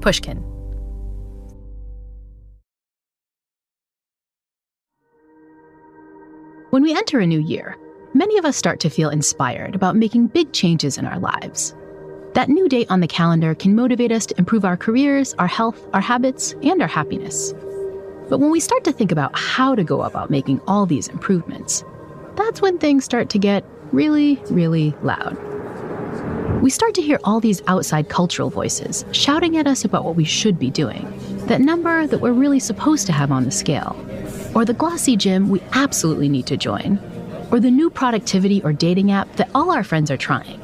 Pushkin. When we enter a new year, many of us start to feel inspired about making big changes in our lives. That new date on the calendar can motivate us to improve our careers, our health, our habits, and our happiness. But when we start to think about how to go about making all these improvements, that's when things start to get really, really loud. We start to hear all these outside cultural voices shouting at us about what we should be doing, that number that we're really supposed to have on the scale, or the glossy gym we absolutely need to join, or the new productivity or dating app that all our friends are trying.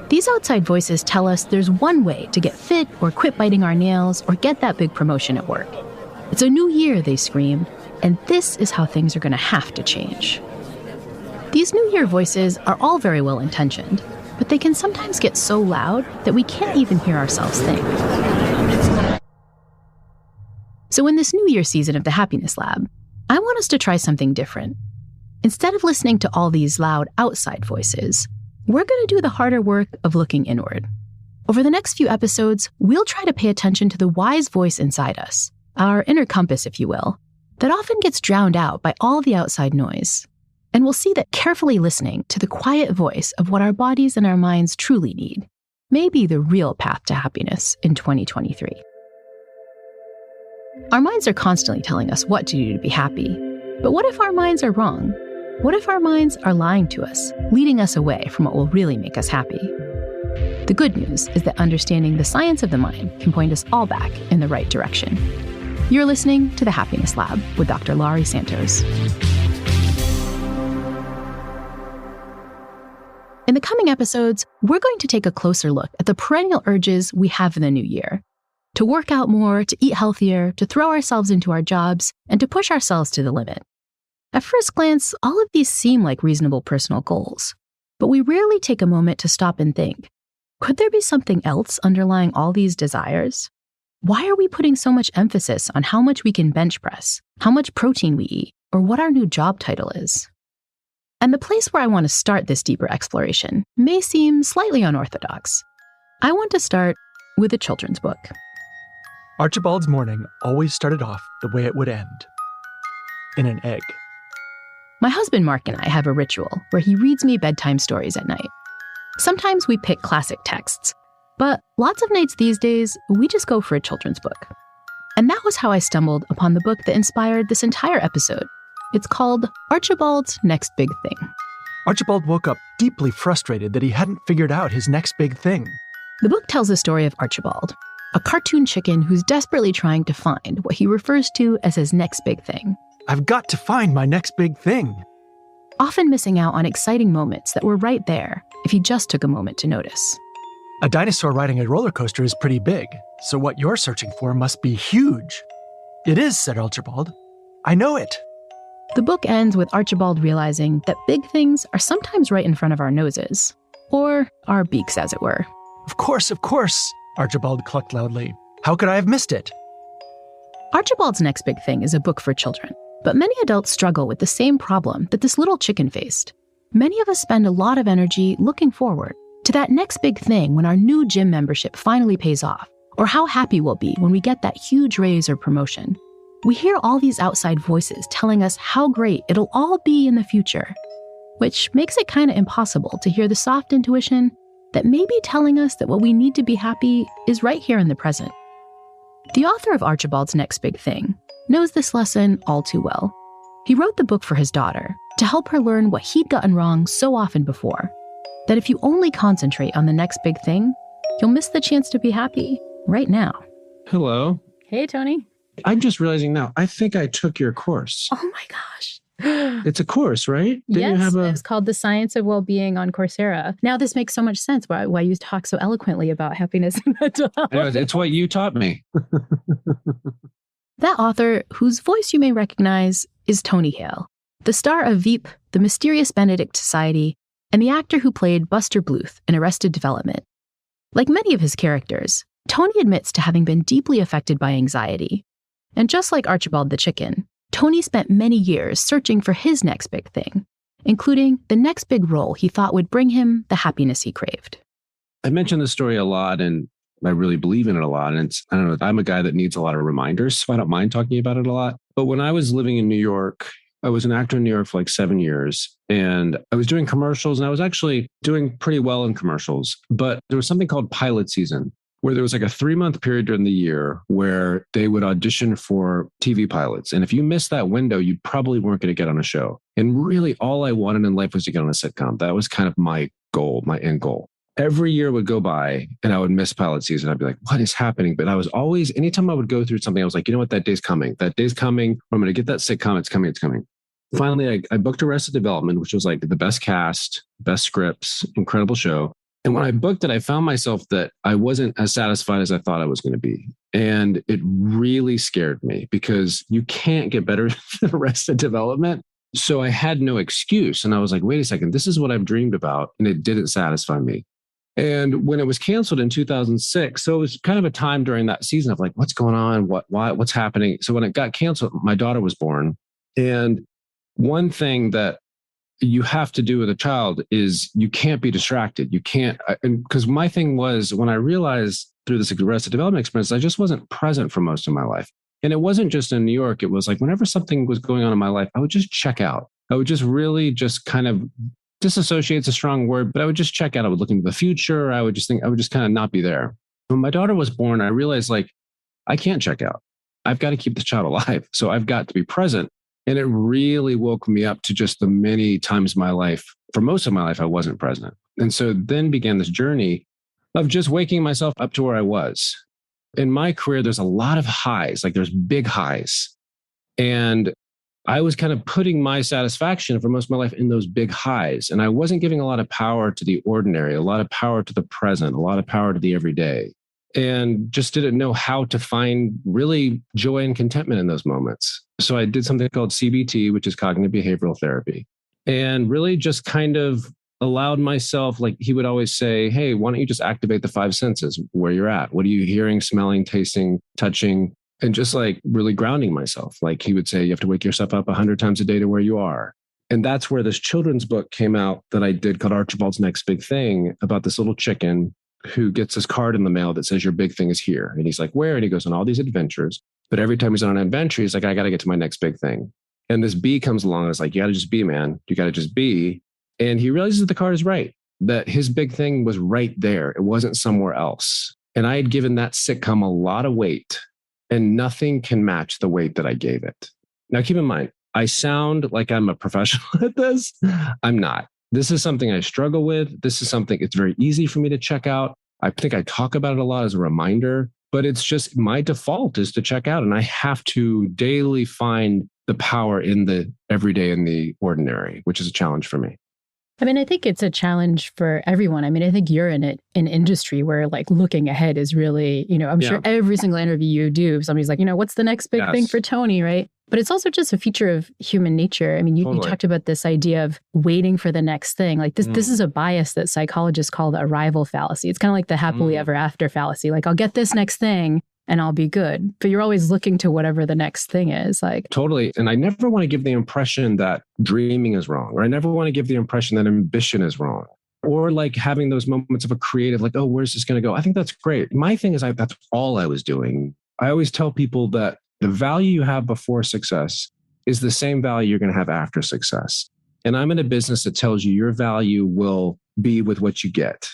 These outside voices tell us there's one way to get fit or quit biting our nails or get that big promotion at work. It's a new year, they scream, and this is how things are going to have to change. These New Year voices are all very well intentioned, but they can sometimes get so loud that we can't even hear ourselves think. So in this New Year season of the Happiness Lab, I want us to try something different. Instead of listening to all these loud outside voices, we're going to do the harder work of looking inward. Over the next few episodes, we'll try to pay attention to the wise voice inside us, our inner compass, if you will, that often gets drowned out by all the outside noise. And we'll see that carefully listening to the quiet voice of what our bodies and our minds truly need may be the real path to happiness in 2023. Our minds are constantly telling us what to do to be happy. But what if our minds are wrong? What if our minds are lying to us, leading us away from what will really make us happy? The good news is that understanding the science of the mind can point us all back in the right direction. You're listening to The Happiness Lab with Dr. Laurie Santos. In the coming episodes, we're going to take a closer look at the perennial urges we have in the new year. To work out more, to eat healthier, to throw ourselves into our jobs, and to push ourselves to the limit. At first glance, all of these seem like reasonable personal goals. But we rarely take a moment to stop and think, could there be something else underlying all these desires? Why are we putting so much emphasis on how much we can bench press, how much protein we eat, or what our new job title is? And the place where I want to start this deeper exploration may seem slightly unorthodox. I want to start with a children's book. Archibald's morning always started off the way it would end, in an egg. My husband Mark and I have a ritual where he reads me bedtime stories at night. Sometimes we pick classic texts, but lots of nights these days, we just go for a children's book. And that was how I stumbled upon the book that inspired this entire episode. It's called Archibald's Next Big Thing. Archibald woke up deeply frustrated that he hadn't figured out his next big thing. The book tells the story of Archibald, a cartoon chicken who's desperately trying to find what he refers to as his next big thing. I've got to find my next big thing. Often missing out on exciting moments that were right there if he just took a moment to notice. A dinosaur riding a roller coaster is pretty big, so what you're searching for must be huge. It is, said Archibald. I know it. The book ends with Archibald realizing that big things are sometimes right in front of our noses, or our beaks, as it were. Of course, Archibald clucked loudly. How could I have missed it? Archibald's Next Big Thing is a book for children, but many adults struggle with the same problem that this little chicken faced. Many of us spend a lot of energy looking forward to that next big thing when our new gym membership finally pays off, or how happy we'll be when we get that huge raise or promotion. We hear all these outside voices telling us how great it'll all be in the future, which makes it kind of impossible to hear the soft intuition that may be telling us that what we need to be happy is right here in the present. The author of Archibald's Next Big Thing knows this lesson all too well. He wrote the book for his daughter to help her learn what he'd gotten wrong so often before, that if you only concentrate on the next big thing, you'll miss the chance to be happy right now. Hello. Hey, Tony. I'm just realizing now, I think I took your course. Oh my gosh. It's a course, right? Yes, it's called The Science of Well-Being on Coursera. Now this makes so much sense why you talk so eloquently about happiness and mental health. I know, it's what you taught me. That author, whose voice you may recognize, is Tony Hale, the star of Veep, the Mysterious Benedict Society, and the actor who played Buster Bluth in Arrested Development. Like many of his characters, Tony admits to having been deeply affected by anxiety. And just like Archibald the chicken, Tony spent many years searching for his next big thing, including the next big role he thought would bring him the happiness he craved. I mentioned this story a lot, and I really believe in it a lot. And I don't know, I'm a guy that needs a lot of reminders, so I don't mind talking about it a lot. But when I was living in New York, I was an actor in New York for like 7 years, and I was doing commercials, and I was actually doing pretty well in commercials. But there was something called pilot season, where there was like a 3-month period during the year where they would audition for TV pilots. And if you missed that window, you probably weren't going to get on a show. And really all I wanted in life was to get on a sitcom. That was kind of my goal, my end goal. Every year would go by and I would miss pilot season. I'd be like, what is happening? But I was always, anytime I would go through something, I was like, you know what? That day's coming. That day's coming. I'm going to get that sitcom. It's coming. It's coming. Finally, I booked Arrested Development, which was like the best cast, best scripts, incredible show. And when I booked it, I found myself that I wasn't as satisfied as I thought I was going to be. And it really scared me because you can't get better than Arrested Development. So I had no excuse. And I was like, wait a second, this is what I've dreamed about. And it didn't satisfy me. And when it was canceled in 2006, so it was kind of a time during that season of like, what's going on? What's happening? So when it got canceled, my daughter was born. And one thing that you have to do with a child is you can't be distracted. You can't, because my thing was when I realized through this Arrested Development experience, I just wasn't present for most of my life. And it wasn't just in New York. It was like whenever something was going on in my life, I would just check out. I would just really just kind of disassociate's a strong word, but I would just check out. I would look into the future. I would just kind of not be there. When my daughter was born, I realized like, I can't check out. I've got to keep this child alive. So I've got to be present. And it really woke me up to just the many times in my life, for most of my life, I wasn't present. And so then began this journey of just waking myself up to where I was. In my career, there's a lot of highs, like there's big highs. And I was kind of putting my satisfaction for most of my life in those big highs. And I wasn't giving a lot of power to the ordinary, a lot of power to the present, a lot of power to the everyday, and just didn't know how to find really joy and contentment in those moments. So I did something called CBT, which is cognitive behavioral therapy, and really just kind of allowed myself, like he would always say, hey, why don't you just activate the 5 senses where you're at? What are you hearing, smelling, tasting, touching? And just like really grounding myself. Like he would say, you have to wake yourself up 100 times a day to where you are. And that's where this children's book came out that I did called Archibald's Next Big Thing, about this little chicken who gets this card in the mail that says your big thing is here. And he's like, where? And he goes on all these adventures. But every time he's on an adventure, he's like, I got to get to my next big thing. And this bee comes along and it's like, you got to just be, man. You got to just be. And he realizes that the card is right, that his big thing was right there. It wasn't somewhere else. And I had given that sitcom a lot of weight, and nothing can match the weight that I gave it. Now, keep in mind, I sound like I'm a professional at this. I'm not. This is something I struggle with. This is something it's very easy for me to check out. I think I talk about it a lot as a reminder, but it's just my default is to check out. And I have to daily find the power in the everyday and the ordinary, which is a challenge for me. I mean, I think it's a challenge for everyone. I mean, I think you're in an industry where like looking ahead is really, I'm sure every single interview you do, somebody's like, what's the next big thing for Tony, right? But it's also just a feature of human nature. I mean, you talked about this idea of waiting for the next thing. Like this is a bias that psychologists call the arrival fallacy. It's kind of like the happily ever after fallacy. Like I'll get this next thing and I'll be good. But you're always looking to whatever the next thing is. Like totally. And I never want to give the impression that dreaming is wrong, or I never want to give the impression that ambition is wrong, or like having those moments of a creative, like, oh, where's this going to go? I think that's great. My thing is that's all I was doing. I always tell people that the value you have before success is the same value you're going to have after success. And I'm in a business that tells you your value will be with what you get.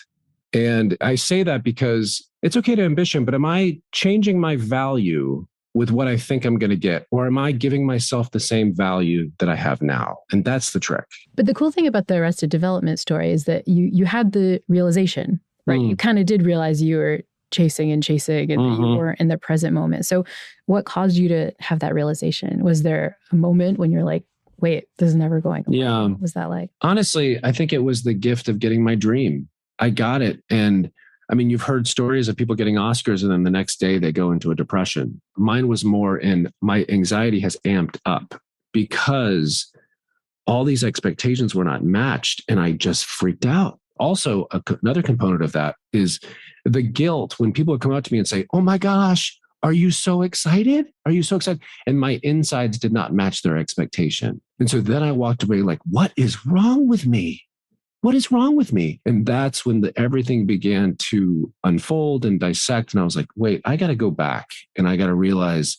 And I say that because it's okay to ambition, but am I changing my value with what I think I'm going to get? Or am I giving myself the same value that I have now? And that's the trick. But the cool thing about the Arrested Development story is that you had the realization, right? You kind of did realize you were chasing and that you weren't in the present moment. So what caused you to have that realization? Was there a moment when you're like, wait, this is never going away? Yeah. What was that like? Honestly, I think it was the gift of getting my dream. I got it. And I mean, you've heard stories of people getting Oscars and then the next day they go into a depression. Mine was more in my anxiety has amped up because all these expectations were not matched and I just freaked out. Also, another component of that is the guilt when people come out to me and say, oh my gosh, are you so excited? Are you so excited? And my insides did not match their expectation. And so then I walked away like, what is wrong with me? what is wrong with me? And that's when everything began to unfold and dissect. And I was like, wait, I got to go back and I got to realize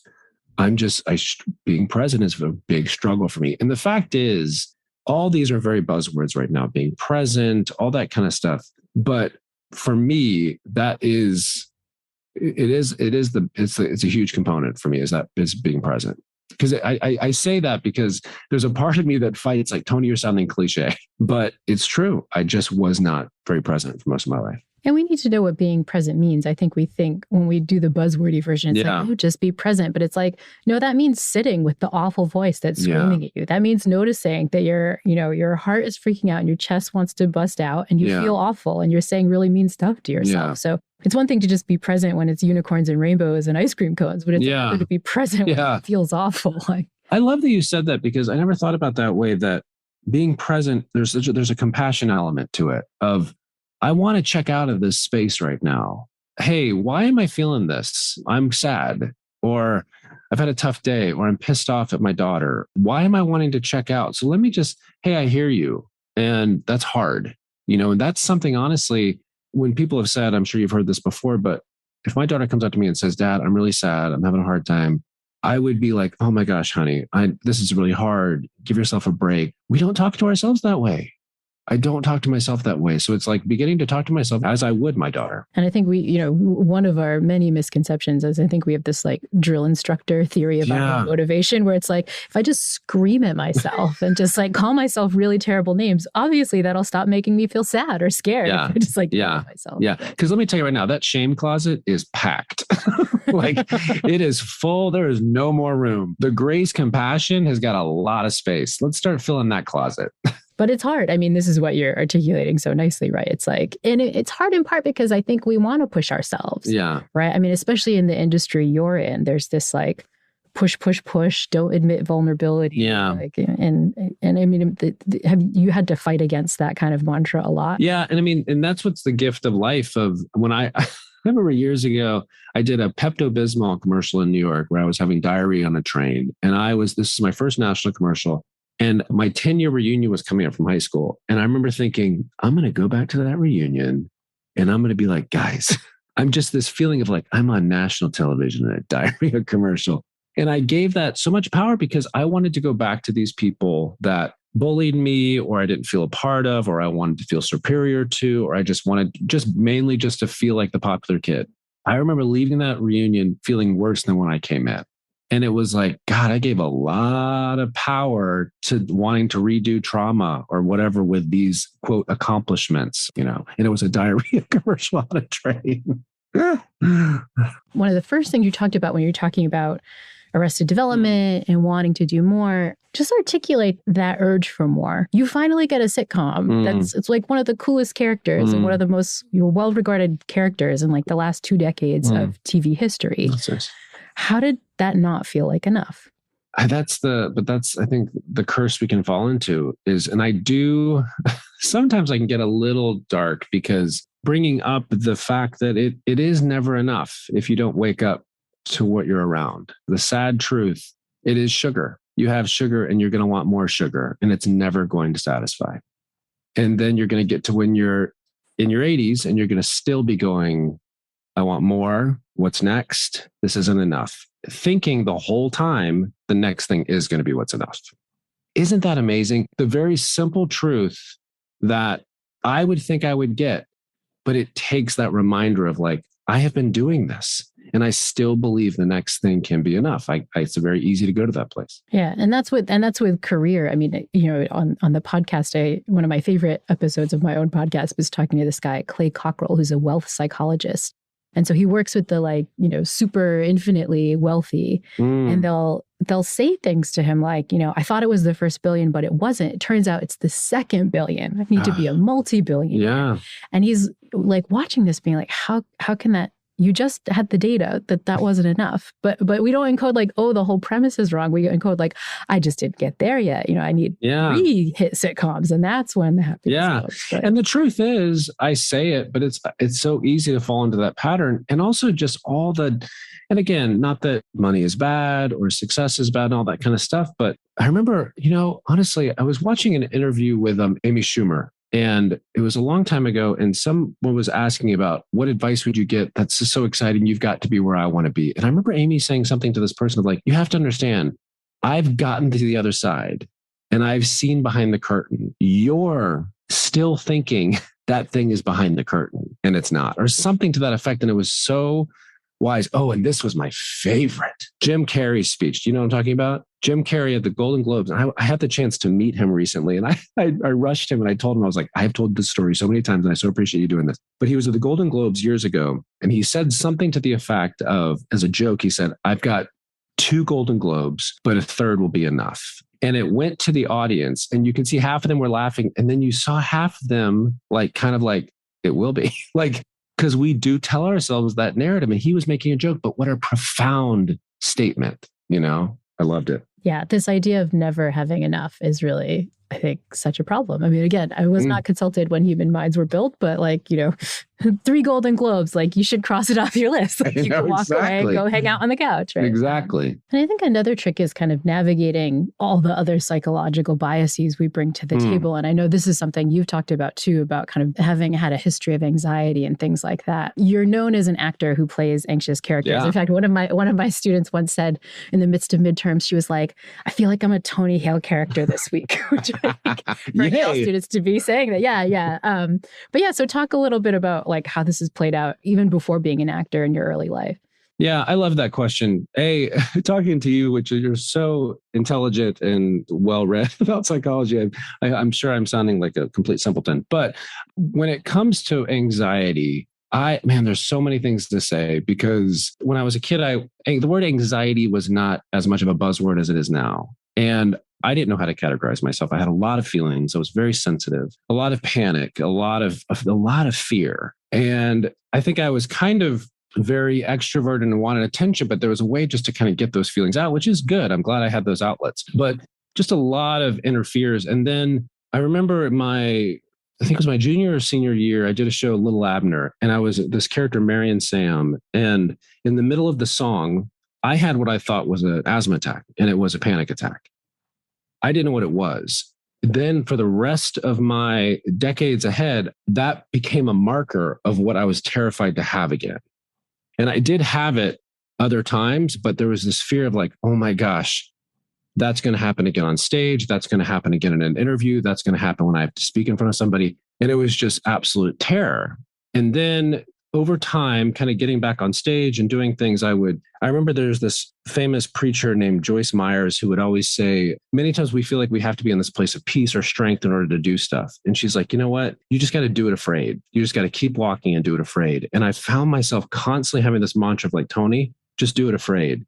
being present is a big struggle for me. And the fact is, all these are very buzzwords right now, being present, all that kind of stuff. But for me, it's a huge component for me is being present. Because I say that because there's a part of me that fights like, Tony, you're sounding cliche, but it's true. I just was not very present for most of my life. And we need to know what being present means. I think we think when we do the buzzwordy version, it's like, oh, just be present. But it's like, no, that means sitting with the awful voice that's screaming at you. That means noticing that your heart is freaking out and your chest wants to bust out and you feel awful and you're saying really mean stuff to yourself. Yeah. So it's one thing to just be present when it's unicorns and rainbows and ice cream cones, but it's another to be present when it feels awful. Like, I love that you said that because I never thought about that way, that being present, there's a compassion element to it of, I want to check out of this space right now. Hey, why am I feeling this? I'm sad, or I've had a tough day, or I'm pissed off at my daughter. Why am I wanting to check out? So let me just, hey, I hear you. And that's hard, and that's something, honestly, when people have said, I'm sure you've heard this before, but if my daughter comes up to me and says, Dad, I'm really sad, I'm having a hard time, I would be like, oh my gosh, honey, this is really hard. Give yourself a break. We don't talk to ourselves that way. I don't talk to myself that way. So it's like beginning to talk to myself as I would my daughter. And I think one of our many misconceptions is I think we have this like drill instructor theory about motivation where it's like, if I just scream at myself and just like call myself really terrible names, obviously that'll stop making me feel sad or scared. Yeah. If I just like yell at myself. Yeah. Because let me tell you right now, that shame closet is packed. Like it is full. There is no more room. The grace compassion has got a lot of space. Let's start filling that closet. But it's hard. I mean, this is what you're articulating so nicely, right? It's like, and it's hard in part because I think we want to push ourselves. Yeah. Right. I mean, especially in the industry you're in, there's this like push, don't admit vulnerability. Yeah. Like, and I mean, have you had to fight against that kind of mantra a lot? Yeah. And I mean, and that's what's the gift of life of when I remember years ago, I did a Pepto-Bismol commercial in New York where I was having diarrhea on a train. And this is my first national commercial. And my 10-year reunion was coming up from high school. And I remember thinking, I'm going to go back to that reunion and I'm going to be like, guys, I'm just this feeling of like, I'm on national television in a diarrhea commercial. And I gave that so much power because I wanted to go back to these people that bullied me or I didn't feel a part of, or I wanted to feel superior to, or I just wanted mainly to feel like the popular kid. I remember leaving that reunion feeling worse than when I came in. And it was like, God, I gave a lot of power to wanting to redo trauma or whatever with these, quote, accomplishments, and it was a diarrhea commercial on a train. One of the first things you talked about when you're talking about Arrested Development and wanting to do more, just articulate that urge for more. You finally get a sitcom it's like one of the coolest characters and one of the most well-regarded characters in like the last 2 decades of TV history. How did that not feel like enough? That's I think the curse we can fall into is, and I do, sometimes I can get a little dark because bringing up the fact that it is never enough if you don't wake up to what you're around. The sad truth, it is sugar. You have sugar and you're going to want more sugar and it's never going to satisfy. And then you're going to get to when you're in your 80s and you're going to still be going, I want more. What's next? This isn't enough. Thinking the whole time, the next thing is going to be what's enough. Isn't that amazing? The very simple truth that I would think I would get, but it takes that reminder of like, I have been doing this and I still believe the next thing can be enough. It's very easy to go to that place. Yeah. And that's with career. I mean, on the podcast, one of my favorite episodes of my own podcast was talking to this guy, Clay Cockrell, who's a wealth psychologist. And so he works with the super infinitely wealthy and they'll say things to him like, I thought it was the first billion, but it wasn't. It turns out it's the second billion. I need to be a multi-billion. Yeah. And he's like watching this being like, how can that, you just had the data that wasn't enough. But we don't encode like, oh, the whole premise is wrong. We encode like, I just didn't get there yet. I need 3 hit sitcoms. And that's when the happiness goes. And the truth is, I say it, but it's so easy to fall into that pattern. And also just and again, not that money is bad or success is bad and all that kind of stuff. But I remember, honestly, I was watching an interview with Amy Schumer. And it was a long time ago. And someone was asking about what advice would you get? That's just so exciting. You've got to be where I want to be. And I remember Amy saying something to this person of like, you have to understand, I've gotten to the other side and I've seen behind the curtain. You're still thinking that thing is behind the curtain and it's not, or something to that effect. And it was so wise. Oh, and this was my favorite. Jim Carrey's speech. Do you know what I'm talking about? Jim Carrey at the Golden Globes. And I had the chance to meet him recently. And I rushed him and I told him, I was like, I have told this story so many times and I so appreciate you doing this. But he was at the Golden Globes years ago. And he said something to the effect of, as a joke, he said, I've got 2 Golden Globes, but a third will be enough. And it went to the audience and you can see half of them were laughing. And then you saw half of them kind of like, it will be like, because we do tell ourselves that narrative. And he was making a joke, but what a profound statement, I loved it. Yeah, this idea of never having enough is really, I think, such a problem. I mean, again, I was not consulted when Human Minds were built, but 3 Golden Globes, you should cross it off your list. You can walk away and go hang out on the couch, right? Exactly. And I think another trick is kind of navigating all the other psychological biases we bring to the table. And I know this is something you've talked about too, about kind of having had a history of anxiety and things like that. You're known as an actor who plays anxious characters. Yeah. In fact, one of my students once said in the midst of midterms, she was like, I feel like I'm a Tony Hale character this week, which I think for Hale students to be saying that. Yeah. But yeah, so talk a little bit about how this has played out even before being an actor in your early life. Yeah, I love that question. Talking to you, which you're so intelligent and well-read about psychology, I'm sure I'm sounding like a complete simpleton. But when it comes to anxiety, there's so many things to say because when I was a kid, the word anxiety was not as much of a buzzword as it is now. And I didn't know how to categorize myself. I had a lot of feelings. I was very sensitive, a lot of panic, a lot of fear. And I think I was kind of very extroverted and wanted attention, but there was a way just to kind of get those feelings out, which is good. I'm glad I had those outlets, but just a lot of inner fears. And then I remember I think it was my junior or senior year, I did a show, Little Abner, and I was this character, Marion Sam. And in the middle of the song, I had what I thought was an asthma attack, and it was a panic attack. I didn't know what it was. Then for the rest of my decades ahead, that became a marker of what I was terrified to have again. And I did have it other times, but there was this fear of oh my gosh, that's going to happen again on stage. That's going to happen again in an interview. That's going to happen when I have to speak in front of somebody. And it was just absolute terror. And then over time, kind of getting back on stage and doing things, I remember there's this famous preacher named Joyce Myers who would always say, many times we feel like we have to be in this place of peace or strength in order to do stuff. And she's like, you know what? You just got to do it afraid. You just got to keep walking and do it afraid. And I found myself constantly having this mantra of Tony, just do it afraid.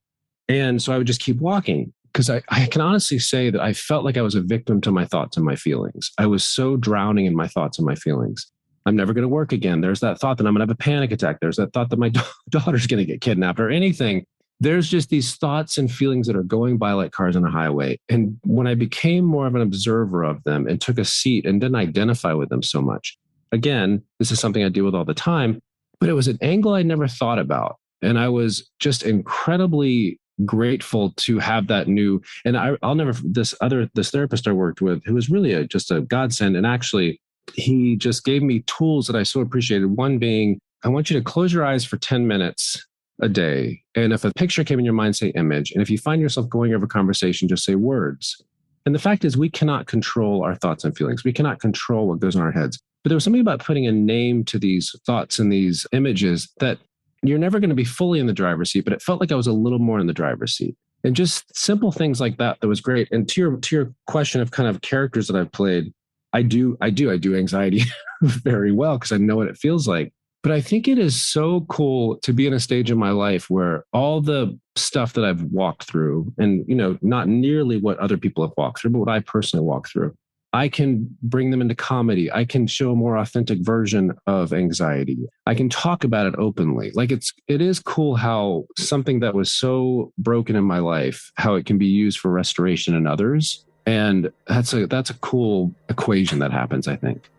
And so I would just keep walking because I can honestly say that I felt like I was a victim to my thoughts and my feelings. I was so drowning in my thoughts and my feelings. I'm never going to work again. There's that thought that I'm going to have a panic attack. There's that thought that my daughter's going to get kidnapped or anything. There's just these thoughts and feelings that are going by like cars on a highway. And when I became more of an observer of them and took a seat and didn't identify with them so much, again, this is something I deal with all the time, but it was an angle I never thought about. And I was just incredibly grateful to have that new, and I'll never, this therapist I worked with, who was really just a godsend. And actually, he just gave me tools that I so appreciated. One being, I want you to close your eyes for 10 minutes a day. And if a picture came in your mind, say image. And if you find yourself going over conversation, just say words. And the fact is, we cannot control our thoughts and feelings. We cannot control what goes on in our heads. But there was something about putting a name to these thoughts and these images that you're never going to be fully in the driver's seat, but it felt like I was a little more in the driver's seat. And just simple things like that was great. And to your question of kind of characters that I've played, I do anxiety very well because I know what it feels like. But I think it is so cool to be in a stage in my life where all the stuff that I've walked through, and not nearly what other people have walked through, but what I personally walked through, I can bring them into comedy. I can show a more authentic version of anxiety. I can talk about it openly. It is cool how something that was so broken in my life, how it can be used for restoration in others. And that's a cool equation that happens, I think.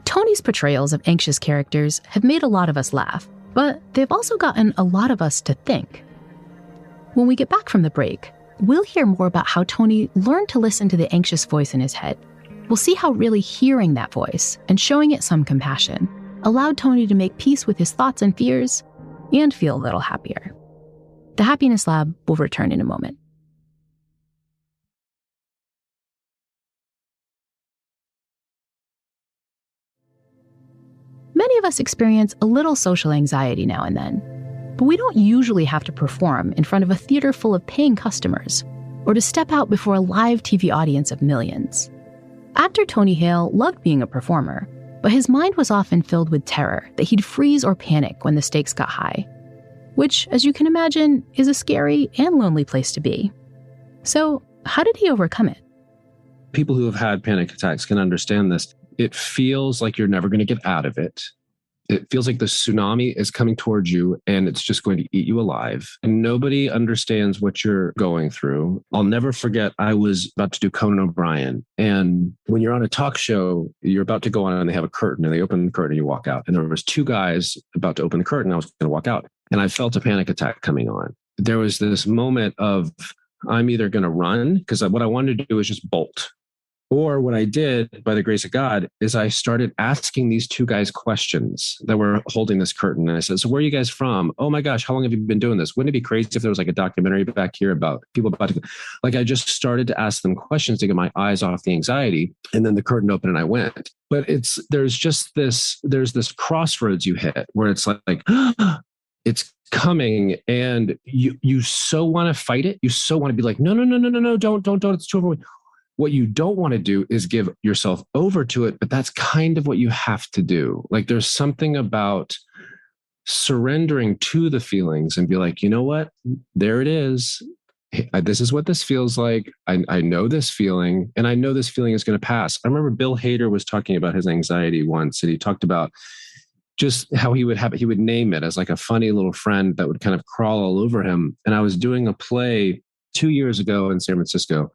Tony's portrayals of anxious characters have made a lot of us laugh, but they've also gotten a lot of us to think. When we get back from the break, we'll hear more about how Tony learned to listen to the anxious voice in his head We'll see how really hearing that voice and showing it some compassion allowed Tony to make peace with his thoughts and fears and feel a little happier. The Happiness Lab will return in a moment. Many of us experience a little social anxiety now and then, but we don't usually have to perform in front of a theater full of paying customers or to step out before a live TV audience of millions. Actor Tony Hale loved being a performer, but his mind was often filled with terror that he'd freeze or panic when the stakes got high, which, as you can imagine, is a scary and lonely place to be. So, how did he overcome it? People who have had panic attacks can understand this. It feels like you're never going to get out of it. It feels like the tsunami is coming towards you and it's just going to eat you alive. And nobody understands what you're going through. I'll never forget, I was about to do Conan O'Brien. And when you're on a talk show, you're about to go on and they have a curtain and they open the curtain and you walk out. And there was two guys about to open the curtain. I was going to walk out and I felt a panic attack coming on. There was this moment of, I'm either going to run because what I wanted to do is just bolt. Or what I did, by the grace of God, is I started asking these two guys questions that were holding this curtain. And I said, so where are you guys from? Oh my gosh, how long have you been doing this? Wouldn't it be crazy if there was like a documentary back here about people about to... Like I just started to ask them questions to get my eyes off the anxiety. And then the curtain opened and I went. But there's this crossroads you hit where it's like it's coming and you so want to fight it. You so want to be like, no, don't, it's too overwhelming. What you don't want to do is give yourself over to it, but that's kind of what you have to do. Like there's something about surrendering to the feelings and be like, you know what? There it is. This is what this feels like. I know this feeling, and I know this feeling is going to pass. I remember Bill Hader was talking about his anxiety once, and he talked about just how he would name it as like a funny little friend that would kind of crawl all over him. And I was doing a play 2 years ago in San Francisco.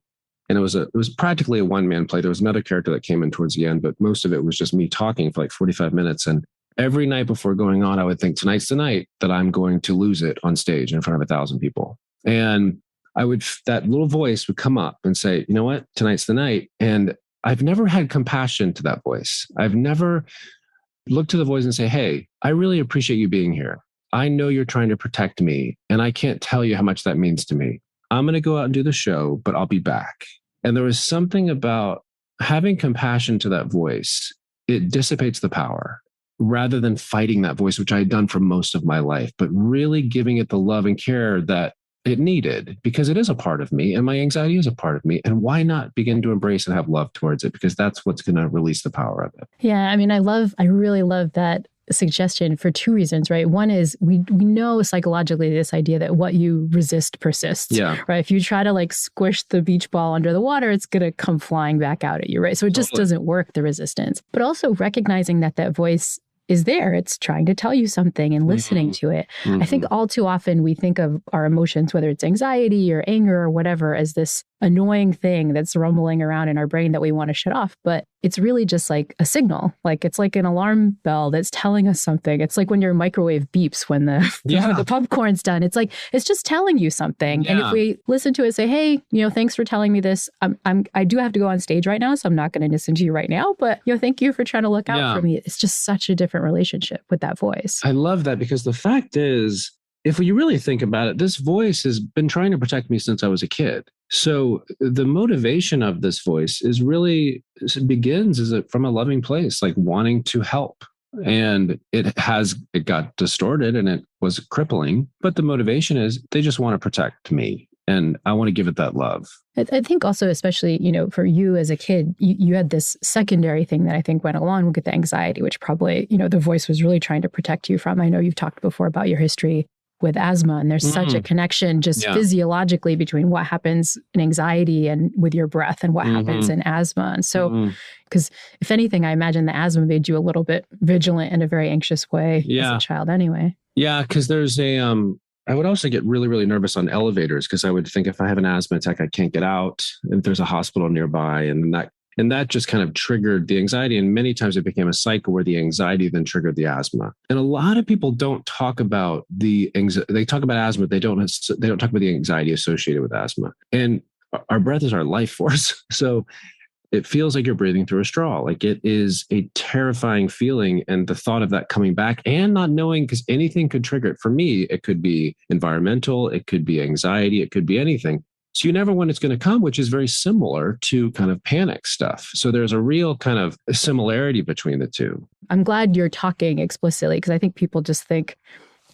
And it was practically a one-man play. There was another character that came in towards the end, but most of it was just me talking for like 45 minutes. And every night before going on, I would think, tonight's the night that I'm going to lose it on stage in front of 1,000 people. And that little voice would come up and say, you know what, tonight's the night. And I've never had compassion to that voice. I've never looked to the voice and say, hey, I really appreciate you being here. I know you're trying to protect me, and I can't tell you how much that means to me. I'm going to go out and do the show, but I'll be back. And there was something about having compassion to that voice. It dissipates the power rather than fighting that voice, which I had done for most of my life, but really giving it the love and care that it needed, because it is a part of me and my anxiety is a part of me. And why not begin to embrace and have love towards it? Because that's what's going to release the power of it. Yeah. I mean, I really love that suggestion for two reasons, right? One is we know psychologically this idea that what you resist persists, right? If you try to like squish the beach ball under the water, it's going to come flying back out at you, right? So it just doesn't work, the resistance. But also recognizing that voice is there. It's trying to tell you something and listening to it. I think all too often we think of our emotions, whether it's anxiety or anger or whatever, as this annoying thing that's rumbling around in our brain that we want to shut off. But it's really just like a signal. Like it's like an alarm bell that's telling us something. It's like when your microwave beeps when the popcorn's done. It's like, it's just telling you something. Yeah. And if we listen to it, say, hey, thanks for telling me this. I do have to go on stage right now, so I'm not going to listen to you right now. But thank you for trying to look out for me. It's just such a different relationship with that voice. I love that, because the fact is, if you really think about it, this voice has been trying to protect me since I was a kid. So the motivation of this voice begins from a loving place, like wanting to help. And it got distorted and it was crippling. But the motivation is they just want to protect me. And I want to give it that love. I think also, especially, for you as a kid, you had this secondary thing that I think went along with the anxiety, which probably, the voice was really trying to protect you from. I know you've talked before about your history with asthma, and there's such a connection just physiologically between what happens in anxiety and with your breath and what happens in asthma. And so, because if anything, I imagine the asthma made you a little bit vigilant in a very anxious way as a child anyway. Yeah, because there's I would also get really, really nervous on elevators, because I would think if I have an asthma attack, I can't get out, if there's a hospital nearby, and that just kind of triggered the anxiety. And many times it became a cycle where the anxiety then triggered the asthma. And a lot of people don't talk about they talk about asthma. They don't talk about the anxiety associated with asthma. And our breath is our life force. So it feels like you're breathing through a straw. Like it is a terrifying feeling. And the thought of that coming back and not knowing, because anything could trigger it. For me, it could be environmental, it could be anxiety, it could be anything. So you never know when it's going to come, which is very similar to kind of panic stuff. So there's a real kind of similarity between the two. I'm glad you're talking explicitly, because I think people just think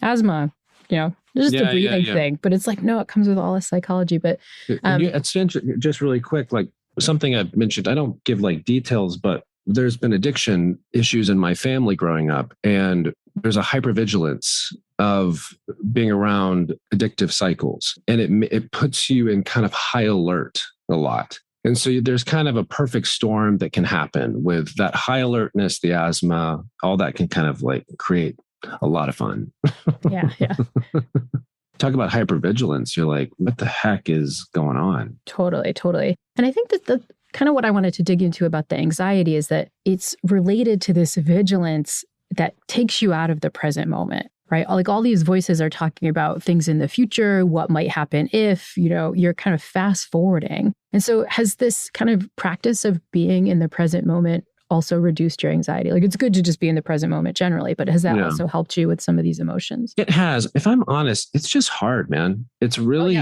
asthma, just a breathing thing. But it's like, no, it comes with all this psychology. But it's just really quick, like something I've mentioned, I don't give like details, but there's been addiction issues in my family growing up. And there's a hypervigilance of being around addictive cycles. And it puts you in kind of high alert a lot. And so there's kind of a perfect storm that can happen with that high alertness, the asthma, all that can kind of like create a lot of fun. Yeah. Talk about hypervigilance. You're like, what the heck is going on? Totally. And I think that the kind of what I wanted to dig into about the anxiety is that it's related to this vigilance that takes you out of the present moment, right? Like all these voices are talking about things in the future, what might happen if, you're kind of fast forwarding. And so has this kind of practice of being in the present moment also reduced your anxiety? Like it's good to just be in the present moment generally, but has that also helped you with some of these emotions? It has. If I'm honest, it's just hard, man. It's really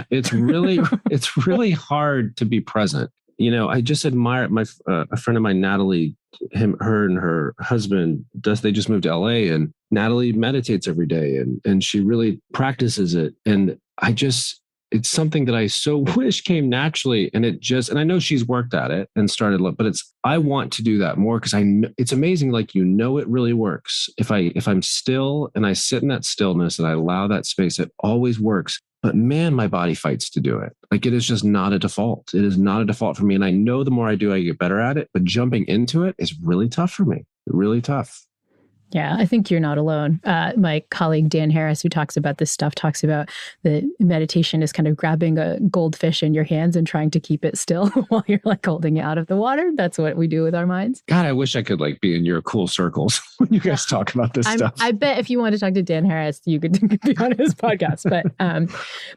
hard to be present. I just admire a friend of mine, Natalie, her and her husband, they just moved to LA, and Natalie meditates every day and she really practices it. And it's something that I so wish came naturally. And and I know she's worked at it and started, but I want to do that more because I know it's amazing. Like, it really works. If I'm still and I sit in that stillness and I allow that space, it always works. But man, my body fights to do it. Like it is just not a default. It is not a default for me. And I know the more I do, I get better at it. But jumping into it is really tough for me. Really tough. Yeah, I think you're not alone. My colleague, Dan Harris, who talks about this stuff, talks about the meditation is kind of grabbing a goldfish in your hands and trying to keep it still while you're like holding it out of the water. That's what we do with our minds. God, I wish I could like be in your cool circles when you guys talk about this stuff. I bet if you want to talk to Dan Harris, you could be on his podcast.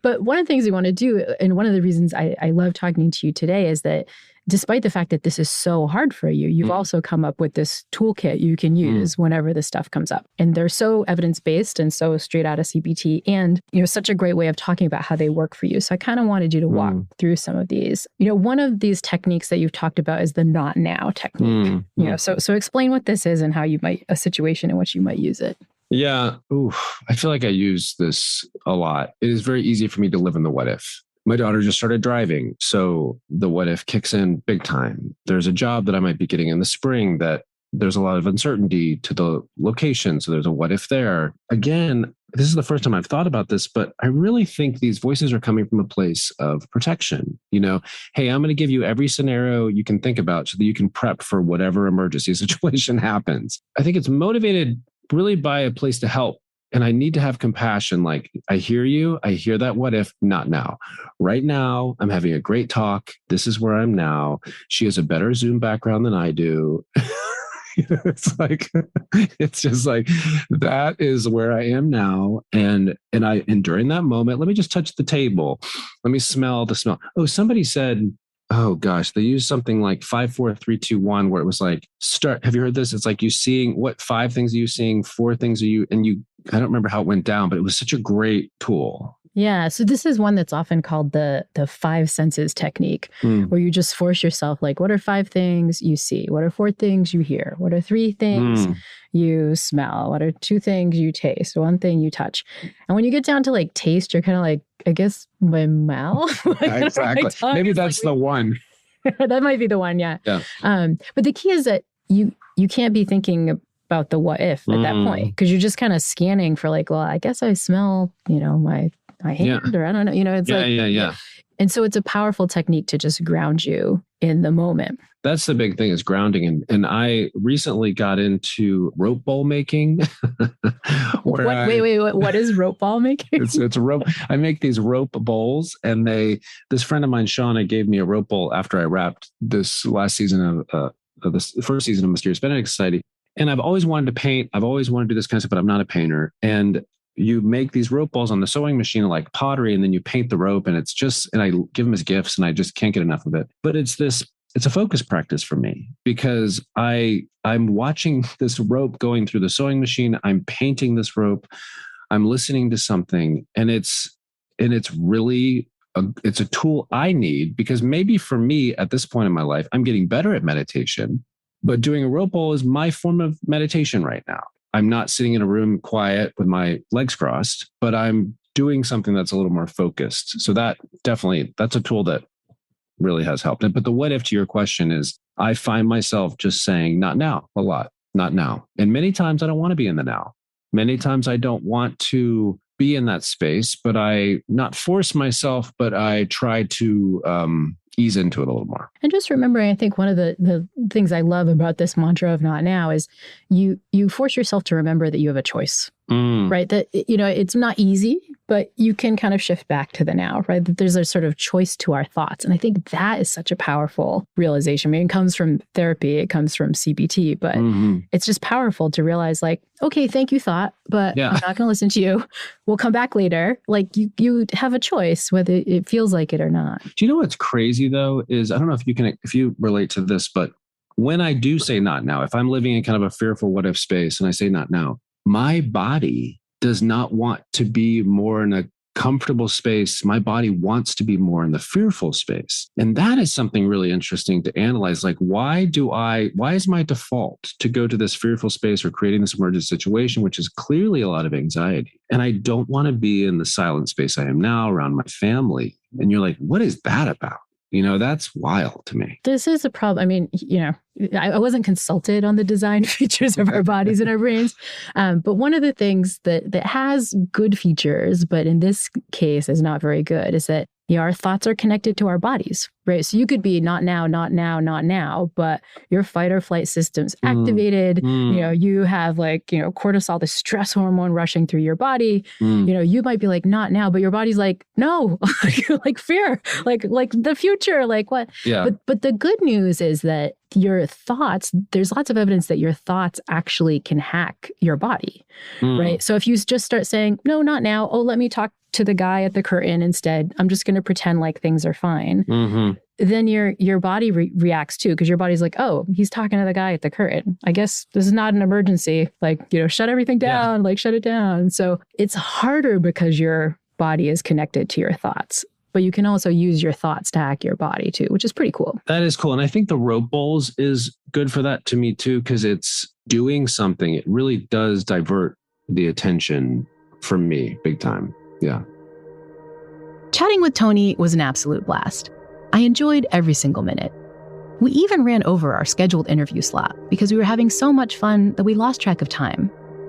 But one of the things we want to do, and one of the reasons I love talking to you today is that despite the fact that this is so hard for you, you've also come up with this toolkit you can use whenever this stuff comes up. And they're so evidence-based and so straight out of CBT and, such a great way of talking about how they work for you. So I kind of wanted you to walk through some of these. One of these techniques that you've talked about is the not now technique. So explain what this is and how a situation in which you might use it. Yeah. I feel like I use this a lot. It is very easy for me to live in the what if. My daughter just started driving, so the what if kicks in big time. There's a job that I might be getting in the spring that there's a lot of uncertainty to the location, so there's a what if there. Again, this is the first time I've thought about this, but I really think these voices are coming from a place of protection. Hey, I'm going to give you every scenario you can think about so that you can prep for whatever emergency situation happens. I think it's motivated really by a place to help. And I need to have compassion. Like, I hear you. I hear that what if, not now. Right now, I'm having a great talk. This is where I'm now. She has a better Zoom background than I do. It's just like, that is where I am now. And during that moment, let me just touch the table. Let me smell the smell. Oh, somebody said, oh gosh, they used something like 5, 4, 3, 2, 1, where it was like, start. Have you heard this? It's like you seeing what 5 things are you seeing, 4 things are you, I don't remember how it went down, but it was such a great tool. Yeah. So this is one that's often called the 5 senses technique, where you just force yourself, like, what are 5 things you see? What are 4 things you hear? What are 3 things you smell? What are 2 things you taste? 1 thing you touch? And when you get down to like taste, you're kind of like, I guess my mouth. Exactly. Maybe that's the one. That might be the one. Yeah. But the key is that you can't be thinking about the what if at that point, because you're just kind of scanning for like, well, I guess I smell, my hand, or I don't know, it's Yeah. And so it's a powerful technique to just ground you in the moment. That's the big thing, is grounding. And I recently got into rope bowl making. Wait, what is rope ball making? It's a rope. I make these rope bowls, and this friend of mine, Shauna, gave me a rope bowl after I wrapped this last season of this first season of Mysterious Benedict Society. And I've always wanted to paint. I've always wanted to do this kind of stuff, but I'm not a painter. And you make these rope balls on the sewing machine like pottery, and then you paint the rope, and I give them as gifts, and I just can't get enough of it. But it's this a focus practice for me because I'm watching this rope going through the sewing machine. I'm painting this rope. I'm listening to something, and it's really it's a tool I need because maybe for me at this point in my life, I'm getting better at meditation, but doing a rope pull is my form of meditation right now. I'm not sitting in a room quiet with my legs crossed, but I'm doing something that's a little more focused. So that's a tool that really has helped. But the what if to your question is, I find myself just saying, not now, a lot, not now. And many times I don't want to be in the now. Many times I don't want to be in that space, but I not force myself, but I try to ease into it a little more. And just remembering, I think one of the things I love about this mantra of not now is you force yourself to remember that you have a choice, right? That, it's not easy, but you can kind of shift back to the now, right? That there's a sort of choice to our thoughts. And I think that is such a powerful realization. I mean, it comes from therapy, it comes from CBT, but it's just powerful to realize like, okay, thank you thought, but I'm not going to listen to you. We'll come back later. Like you have a choice whether it feels like it or not. Do you know what's crazy though is, I don't know if you relate to this, but when I do say not now, if I'm living in kind of a fearful what if space and I say not now, my body does not want to be more in a comfortable space. My body wants to be more in the fearful space. And that is something really interesting to analyze. Like, why is my default to go to this fearful space or creating this emergent situation, which is clearly a lot of anxiety? And I don't want to be in the silent space I am now around my family. And you're like, what is that about? That's wild to me. This is a problem. I mean, I wasn't consulted on the design features of our bodies and our brains. But one of the things that has good features, but in this case is not very good, is that our thoughts are connected to our bodies, right? So you could be not now, not now, not now, but your fight or flight system's activated. You have cortisol, the stress hormone rushing through your body. You might be like, not now, but your body's like, no, like fear, like the future, like what? Yeah. But the good news is that your thoughts, there's lots of evidence that your thoughts actually can hack your body, right? So if you just start saying, no, not now. Oh, let me talk to the guy at the curtain instead. I'm just going to pretend like things are fine. Then your body reacts too, because your body's like, oh, he's talking to the guy at the curtain. I guess this is not an emergency. Like, shut everything down, like shut it down. So it's harder because your body is connected to your thoughts. But you can also use your thoughts to hack your body too, which is pretty cool. That is cool. And I think the rope bowls is good for that to me too, because it's doing something. It really does divert the attention from me big time. Yeah. Chatting with Tony was an absolute blast. I enjoyed every single minute. We even ran over our scheduled interview slot because we were having so much fun that we lost track of time,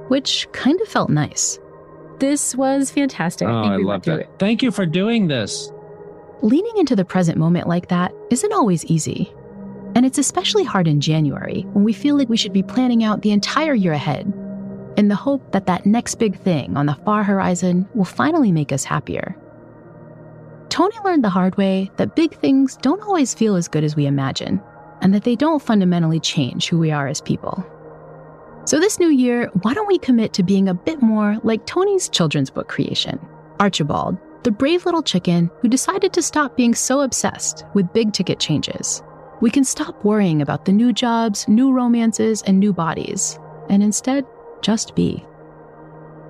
which kind of felt nice. This was fantastic. I love that. Thank you for doing this. Leaning into the present moment like that isn't always easy. And it's especially hard in January when we feel like we should be planning out the entire year ahead in the hope that that next big thing on the far horizon will finally make us happier. Tony learned the hard way that big things don't always feel as good as we imagine, and that they don't fundamentally change who we are as people. So this new year, why don't we commit to being a bit more like Tony's children's book creation, Archibald, the brave little chicken who decided to stop being so obsessed with big ticket changes. We can stop worrying about the new jobs, new romances, and new bodies, and instead just be.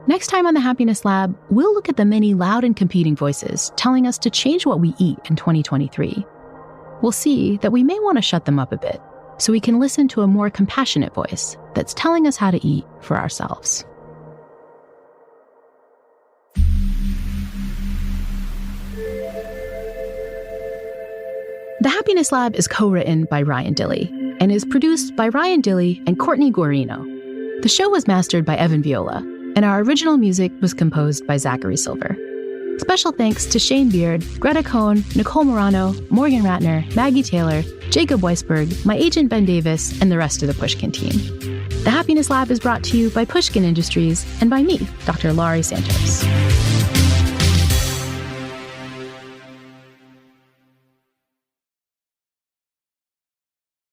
Next time on the Happiness Lab, we'll look at the many loud and competing voices telling us to change what we eat in 2023. We'll see that we may want to shut them up a bit so we can listen to a more compassionate voice that's telling us how to eat for ourselves. The Happiness Lab is co-written by Ryan Dilley and is produced by Ryan Dilley and Courtney Guarino. The show was mastered by Evan Viola, and our original music was composed by Zachary Silver. Special thanks to Shane Beard, Greta Cohn, Nicole Morano, Morgan Ratner, Maggie Taylor, Jacob Weisberg, my agent Ben Davis, and the rest of the Pushkin team. The Happiness Lab is brought to you by Pushkin Industries and by me, Dr. Laurie Santos.